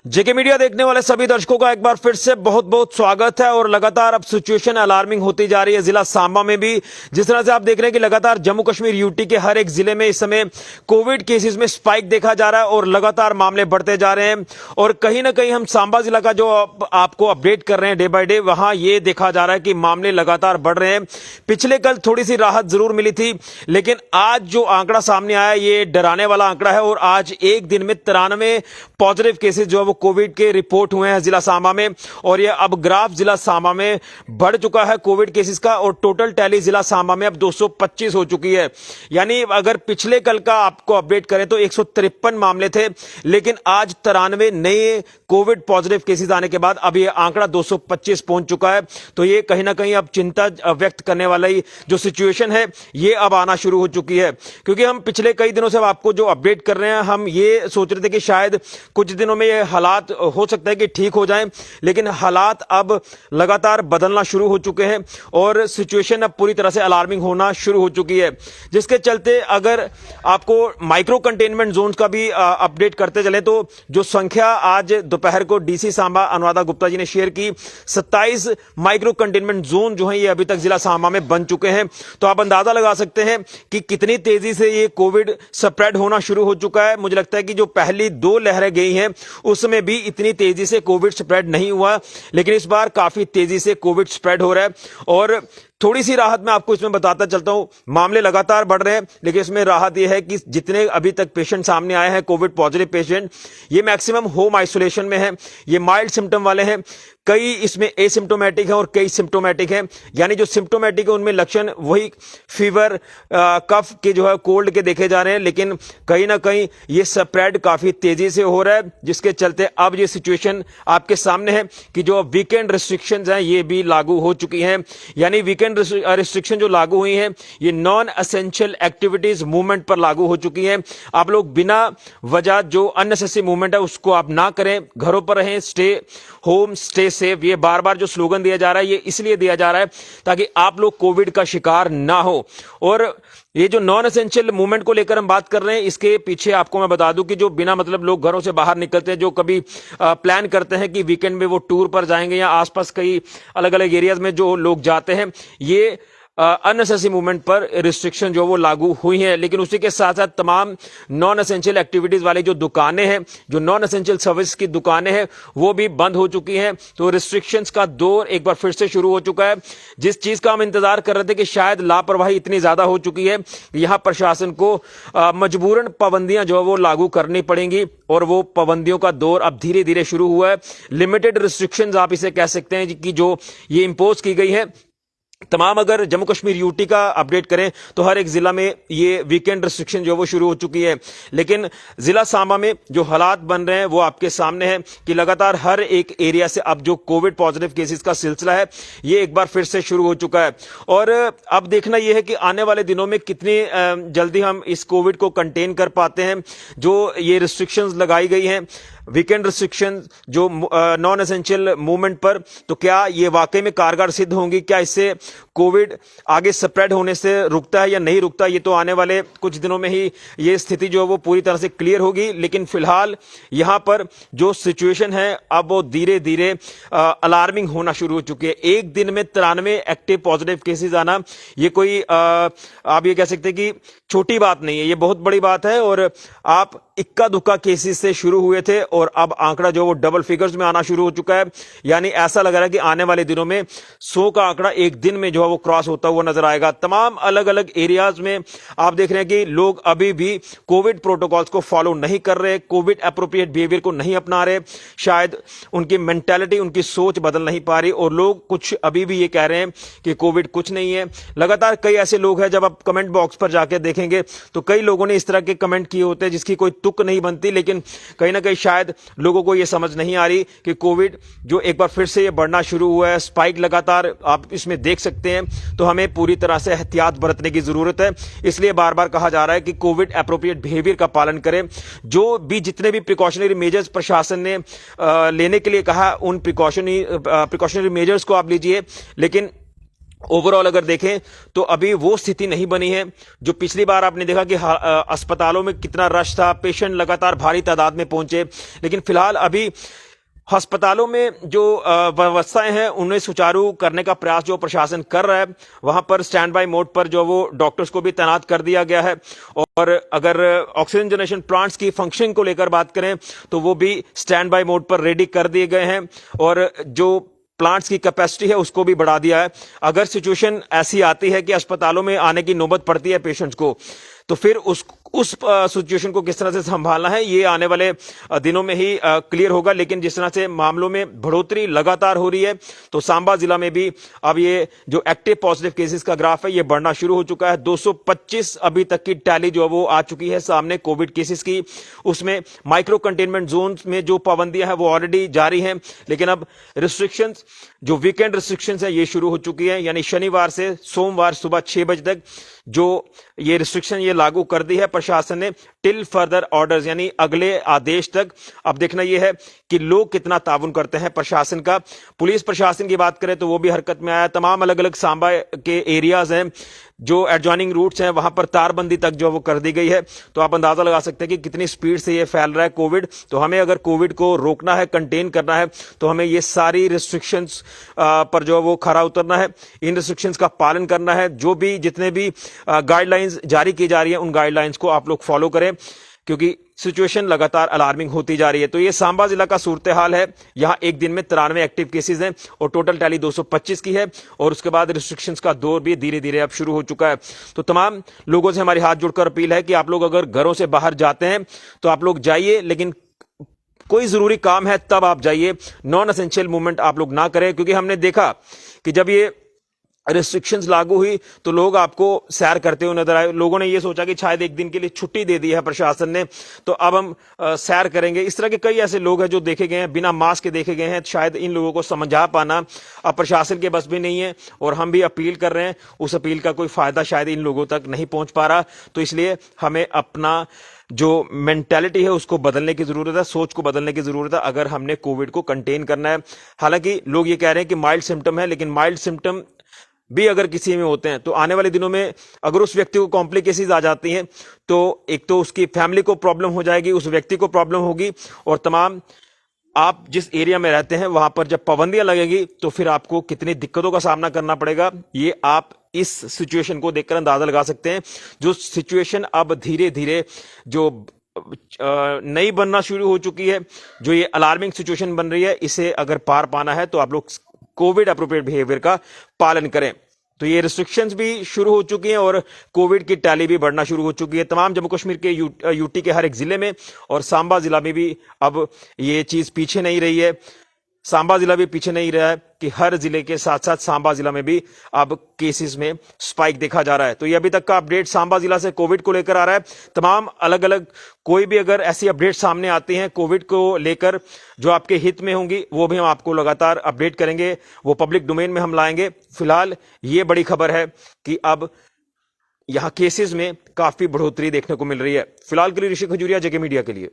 जेके media देखने वाले सभी दर्शकों का एक बार फिर से बहुत बहुत स्वागत है। और लगातार अब सिचुएशन अलार्मिंग होती जा रही है जिला सांबा में भी। जिस तरह से आप देख रहे हैं कि लगातार जम्मू कश्मीर यूटी के हर एक जिले में इस समय कोविड केसेस में स्पाइक देखा जा रहा है और लगातार मामले बढ़ते जा रहे हैं। और कहीं ना कहीं हम सांबा जिला का जो आपको अपडेट कर रहे हैं डे बाय डे, वहां ये देखा जा रहा है कि मामले लगातार बढ़ रहे हैं। पिछले कल थोड़ी सी राहत जरूर मिली थी, लेकिन आज जो आंकड़ा सामने आया ये डराने वाला आंकड़ा है। और आज एक दिन में 93 पॉजिटिव केसेस जो है वो कोविड के रिपोर्ट हुए हैं जिला सांबा में। और ये अब ग्राफ जिला सांबा में बढ़ चुका है कोविड केसेस का, और टोटल टैली जिला सांबा में अब 225 हो चुकी है। यानी अगर पिछले कल का आपको अपडेट करें तो 153 मामले थे, लेकिन आज 93 नए कोविड पॉजिटिव केसेस आने के बाद अब ये आंकड़ा 225 पहुंच चुका है। तो ये कहीं ना कहीं अब चिंता व्यक्त करने वाला ही जो सिचुएशन है ये अब आना शुरू हो चुकी है। क्योंकि हम पिछले कई दिनों से आपको जो अपडेट कर रहे हैं, हम ये सोच रहे थे कि शायद कुछ दिनों में ये हालात हो सकता है कि ठीक हो जाएं, लेकिन हालात अब लगातार बदलना शुरू हो चुके हैं और सिचुएशन अब पूरी तरह से अलार्मिंग होना शुरू हो चुकी है। जिसके चलते अगर आपको माइक्रो कंटेनमेंट जोन का भी अपडेट करते चले तो जो संख्या आज दोपहर को डीसी सांबा अनुराधा गुप्ता जी ने शेयर की, 27 माइक्रो कंटेनमेंट जोन जो है ये अभी तक जिला सांबा में बन चुके हैं। तो आप अंदाजा लगा सकते हैं कि कितनी तेजी से ये कोविड स्प्रेड होना शुरू हो चुका है। मुझे लगता है कि जो पहली 2 लहरें गई हैं उसमें भी इतनी तेजी से कोविड स्प्रेड नहीं हुआ, लेकिन इस बार काफी तेजी से कोविड स्प्रेड हो रहा है। और थोड़ी सी राहत मैं आपको इसमें बताता चलता हूं। मामले लगातार बढ़ रहे हैं, लेकिन इसमें राहत यह है कि जितने अभी तक पेशेंट सामने आए हैं कोविड पॉजिटिव पेशेंट, ये मैक्सिमम होम आइसोलेशन में है, ये माइल्ड सिम्टम वाले हैं। कई इसमें एसिम्टोमेटिक है और कई सिम्टोमेटिक हैं। यानी जो सिम्टोमेटिक है उनमें लक्षण वही फीवर, कफ के जो है कोल्ड के देखे जा रहे हैं, लेकिन कहीं ना कहीं ये स्प्रेड काफी तेजी से हो रहा है। जिसके चलते अब ये सिचुएशन आपके सामने है कि जो वीकेंड रिस्ट्रिक्शंस हैं ये भी लागू हो चुकी हैं। यानी वीकेंड रिस्ट्रिक्शन जो लागू हुई हैं ये नॉन एसेंशियल एक्टिविटीज मूवमेंट पर लागू हो चुकी हैं। आप लोग बिना वजह जो अननेसेसरी मूवमेंट है उसको आप ना करें, घरों पर रहें, स्टे होम स्टे सेफ। ये बार बार जो स्लोगन दिया जा रहा है ये इसलिए दिया जा रहा है ताकि आप लोग कोविड का शिकार ना हो। और ये जो नॉन एसेंशियल मूवमेंट को लेकर हम बात कर रहे हैं, इसके पीछे आपको मैं बता दूं कि जो बिना मतलब लोग घरों से बाहर निकलते हैं, जो कभी प्लान करते हैं कि वीकेंड में वो टूर पर जाएंगे या आसपास कई अलग अलग एरियाज में जो लोग जाते हैं, ये अननेसेसरी मूवमेंट पर रिस्ट्रिक्शन जो वो लागू हुई है। लेकिन उसी के साथ साथ तमाम नॉन एसेंशियल एक्टिविटीज वाली जो दुकानें हैं, जो नॉन एसेंशियल सर्विस की दुकानें हैं, वो भी बंद हो चुकी हैं। तो रिस्ट्रिक्शंस का दौर एक बार फिर से शुरू हो चुका है। जिस चीज का हम इंतजार कर रहे थे कि शायद लापरवाही इतनी ज्यादा हो चुकी है, यहां प्रशासन को मजबूरन पाबंदियां जो है वो लागू करनी पड़ेंगी और वो पाबंदियों का दौर अब धीरे धीरे शुरू हुआ है। लिमिटेड रिस्ट्रिक्शंस आप इसे कह सकते हैं कि जो ये इंपोज की गई है तमाम। अगर जम्मू कश्मीर यूटी का अपडेट करें तो हर एक जिला में ये वीकेंड रिस्ट्रिक्शन जो वो शुरू हो चुकी है। लेकिन जिला सांबा में जो हालात बन रहे हैं वो आपके सामने है कि लगातार हर एक एरिया से अब जो कोविड पॉजिटिव केसेस का सिलसिला है ये एक बार फिर से शुरू हो चुका है। और अब देखना यह है कि आने वाले दिनों में कितनी जल्दी हम इस कोविड को कंटेन कर पाते हैं। जो ये रिस्ट्रिक्शंस लगाई गई हैं, वीकेंड रिस्ट्रिक्शन जो नॉन एसेंशियल मूवमेंट पर, तो क्या ये वाकई में कारगर सिद्ध होंगी? क्या इससे कोविड आगे स्प्रेड होने से रुकता है या नहीं रुकता? ये तो आने वाले कुछ दिनों में ही ये स्थिति जो है वो पूरी तरह से क्लियर होगी। लेकिन फिलहाल यहां पर जो सिचुएशन है अब वो धीरे धीरे अलार्मिंग होना शुरू हो चुकी है। एक दिन में 93 एक्टिव पॉजिटिव केसेस आना ये कोई आप ये कह सकते हैं कि छोटी बात नहीं है, ये बहुत बड़ी बात है। और आप इक्का दुक्का केसेस से शुरू हुए थे और अब आंकड़ा जो वो डबल फिगर्स में आना शुरू हो चुका है। यानी ऐसा लग रहा है कि आने वाले दिनों में 100 का आंकड़ा एक दिन में जो है वो क्रॉस होता हुआ नजर आएगा। तमाम अलग अलग एरियाज में आप देख रहे हैं कि लोग अभी भी कोविड प्रोटोकॉल्स को फॉलो नहीं कर रहे, कोविड एप्रोप्रिएट बिहेवियर को नहीं अपना रहे। शायद उनकी मेंटालिटी, उनकी सोच बदल नहीं पा रही और लोग कुछ अभी भी ये कह रहे हैं कि कोविड कुछ नहीं है। लगातार कई ऐसे लोग हैं, जब आप कमेंट बॉक्स पर जाकर देखेंगे तो कई लोगों ने इस तरह के कमेंट किए होते हैं जिसकी कोई तुक नहीं बनती। लेकिन कहीं ना कहीं शायद लोगों को यह समझ नहीं आ रही कि कोविड जो एक बार फिर से ये बढ़ना शुरू हुआ है, स्पाइक लगातार आप इसमें देख सकते हैं, तो हमें पूरी तरह से एहतियात बरतने की जरूरत है। इसलिए बार बार कहा जा रहा है कि कोविड एप्रोप्रिएट बिहेवियर का पालन करें। जो भी जितने भी प्रिकॉशनरी मेजर्स प्रशासन ने लेने के लिए कहा, उन प्रिकॉशनरी मेजर्स को आप लीजिए, लेकिन ओवरऑल अगर देखें तो अभी वो स्थिति नहीं बनी है जो पिछली बार आपने देखा कि अस्पतालों में कितना रश था, पेशेंट लगातार भारी तादाद में पहुंचे। लेकिन फिलहाल अभी अस्पतालों में जो व्यवस्थाएं हैं उन्हें सुचारू करने का प्रयास जो प्रशासन कर रहा है, वहां पर स्टैंड बाय मोड पर जो वो डॉक्टर्स को भी तैनात कर दिया गया है। और अगर ऑक्सीजन जनरेशन प्लांट्स की फंक्शनिंग को लेकर बात करें तो वो भी स्टैंड बाय मोड पर रेडी कर दिए गए हैं और जो प्लांट्स की कैपेसिटी है उसको भी बढ़ा दिया है। अगर सिचुएशन ऐसी आती है कि अस्पतालों में आने की नौबत पड़ती है पेशेंट्स को, तो फिर उस सिचुएशन को किस तरह से संभालना है ये आने वाले दिनों में ही क्लियर होगा। लेकिन जिस तरह से मामलों में बढ़ोतरी लगातार हो रही है, तो सांबा जिला में भी अब ये जो एक्टिव पॉजिटिव केसेस का ग्राफ है ये बढ़ना शुरू हो चुका है। 225 अभी तक की टैली जो वो आ चुकी है सामने कोविड केसेस की। उसमें माइक्रो कंटेनमेंट जोन में जो पाबंदियां हैं वो ऑलरेडी जारी हैं, लेकिन अब रिस्ट्रिक्शंस जो वीकेंड रिस्ट्रिक्शंस है ये शुरू हो चुकी है। यानी शनिवार से सोमवार सुबह 6 बजे तक जो ये रिस्ट्रिक्शन ये लागू कर दी है प्रशासन ने, टिल फर्दर ऑर्डर्स, यानी अगले आदेश तक। अब देखना यह है कि लोग कितना ताउन करते हैं प्रशासन का। पुलिस प्रशासन की बात करें तो वो भी हरकत में आया। तमाम अलग अलग सांबा के एरियाज हैं, जो एडजॉइनिंग रूट्स हैं, वहां पर तारबंदी तक जो वो कर दी गई है। तो आप अंदाजा लगा सकते हैं कि कितनी स्पीड से ये फैल रहा है कोविड। तो हमें अगर कोविड को रोकना है, कंटेन करना है, तो हमें ये सारी रिस्ट्रिक्शंस पर जो वो खरा उतरना है, इन रिस्ट्रिक्शंस का पालन करना है। जो भी जितने भी गाइडलाइंस जारी की जा रही है उन गाइडलाइंस को आप लोग फॉलो करें, क्योंकि सिचुएशन लगातार अलार्मिंग होती जा रही है। तो ये सांबा जिला का सूरत हाल है। यहां एक दिन में 93 एक्टिव केसेस हैं और टोटल टैली 225 की है। और उसके बाद रिस्ट्रिक्शंस का दौर भी धीरे धीरे अब शुरू हो चुका है। तो तमाम लोगों से हमारी हाथ जोड़कर अपील है कि आप लोग अगर घरों से बाहर जाते हैं तो आप लोग जाइए, लेकिन कोई जरूरी काम है तब आप जाइए। नॉन एसेंशियल मूवमेंट आप लोग ना करें, क्योंकि हमने देखा कि जब ये रिस्ट्रिक्शंस लागू हुई तो लोग आपको सैर करते हुए नजर आए। लोगों ने ये सोचा कि शायद एक दिन के लिए छुट्टी दे दी है प्रशासन ने, तो अब हम सैर करेंगे। इस तरह के कई ऐसे लोग हैं जो देखे गए हैं, बिना मास्क के देखे गए हैं। शायद इन लोगों को समझा पाना अब प्रशासन के बस भी नहीं है, और हम भी अपील कर रहे हैं, उस अपील का कोई फायदा शायद इन लोगों तक नहीं पहुंच पा रहा। तो इसलिए हमें अपना जो मेंटालिटी है उसको बदलने की जरूरत है, सोच को बदलने की जरूरत है, अगर हमने कोविड को कंटेन करना है। हालांकि लोग ये कह रहे हैं कि माइल्ड सिम्टम है, लेकिन माइल्ड सिम्टम भी अगर किसी में होते हैं तो आने वाले दिनों में अगर उस व्यक्ति को कॉम्प्लिकेशंस आ जाती हैं तो एक तो उसकी फैमिली को प्रॉब्लम हो जाएगी, उस व्यक्ति को प्रॉब्लम होगी, और तमाम आप जिस एरिया में रहते हैं वहां पर जब पाबंदियां लगेगी तो फिर आपको कितनी दिक्कतों का सामना करना पड़ेगा, ये आप इस सिचुएशन को देखकर अंदाजा लगा सकते हैं। जो सिचुएशन अब धीरे धीरे जो नई बनना शुरू हो चुकी है, जो ये अलार्मिंग सिचुएशन बन रही है, इसे अगर पार पाना है तो आप लोग कोविड अप्रोप्रिएट बिहेवियर का पालन करें। तो ये रिस्ट्रिक्शंस भी शुरू हो चुकी हैं और कोविड की टैली भी बढ़ना शुरू हो चुकी है तमाम जम्मू कश्मीर के यूटी के हर एक जिले में, और सांबा जिला में भी अब ये चीज पीछे नहीं रही है। सांबा जिला भी पीछे नहीं रहा है कि हर जिले के साथ साथ सांबा जिला में भी अब केसेस में स्पाइक देखा जा रहा है। तो ये अभी तक का अपडेट सांबा जिला से कोविड को लेकर आ रहा है। तमाम अलग अलग कोई भी अगर ऐसी अपडेट सामने आती हैं कोविड को लेकर जो आपके हित में होंगी, वो भी हम आपको लगातार अपडेट करेंगे, वो पब्लिक डोमेन में हम लाएंगे। फिलहाल ये बड़ी खबर है कि अब यहां केसेस में काफी बढ़ोतरी देखने को मिल रही है। फिलहाल के लिए ऋषि खजूरिया, जेके मीडिया के लिए।